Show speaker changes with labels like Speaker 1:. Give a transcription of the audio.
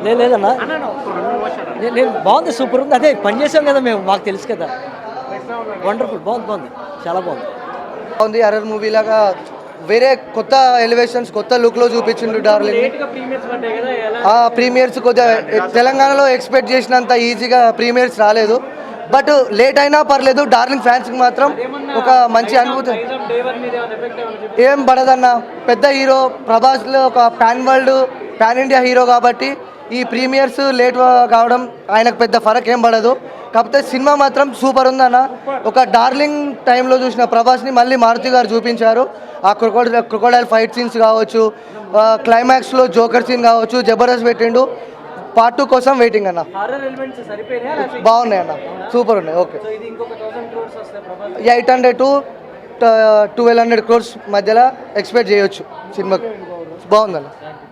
Speaker 1: లేదన్నా, నేను బాగుంది, సూపర్ ఉంది. అదే పని చేసాం కదా మేము, మాకు తెలుసు కదా. వండర్ఫుల్, బాగుంది, చాలా బాగుంది.
Speaker 2: బాగుంది, హర్రర్ మూవీ లాగా వేరే కొత్త ఎలివేషన్స్, కొత్త లుక్లో చూపించిండు డార్లింగ్. ప్రీమియర్స్ కొద్దిగా తెలంగాణలో ఎక్స్పెక్ట్ చేసినంత ఈజీగా ప్రీమియర్స్ రాలేదు, బట్ లేట్ అయినా పర్లేదు. డార్లింగ్ ఫ్యాన్స్కి మాత్రం ఒక మంచి అనుభూతి. ఏం పడదన్న, పెద్ద హీరో ప్రభాస్లో ఒక పాన్ ఇండియా హీరో కాబట్టి ఈ ప్రీమియర్స్ లేట్ కావడం ఆయనకు పెద్ద ఫరక్ ఏం పడదు. కాకపోతే సినిమా మాత్రం సూపర్ ఉందన్న. ఒక డార్లింగ్ టైంలో చూసిన ప్రభాస్ని మళ్ళీ మారుతి గారు చూపించారు. ఆ క్రొకోడైల్ ఫైట్ సీన్స్ కావచ్చు, క్లైమాక్స్లో జోకర్ సీన్ కావచ్చు, జబర్దస్త్ పెట్టిండు. పార్ట్ 2 కోసం వెయిటింగ్ అన్న. బాగున్నాయి అన్న, సూపర్ ఉన్నాయి. ఓకే, 800 to 1200 crores మధ్యలో ఎక్స్పెక్ట్ చేయొచ్చు సినిమాకి. బాగుందన్న.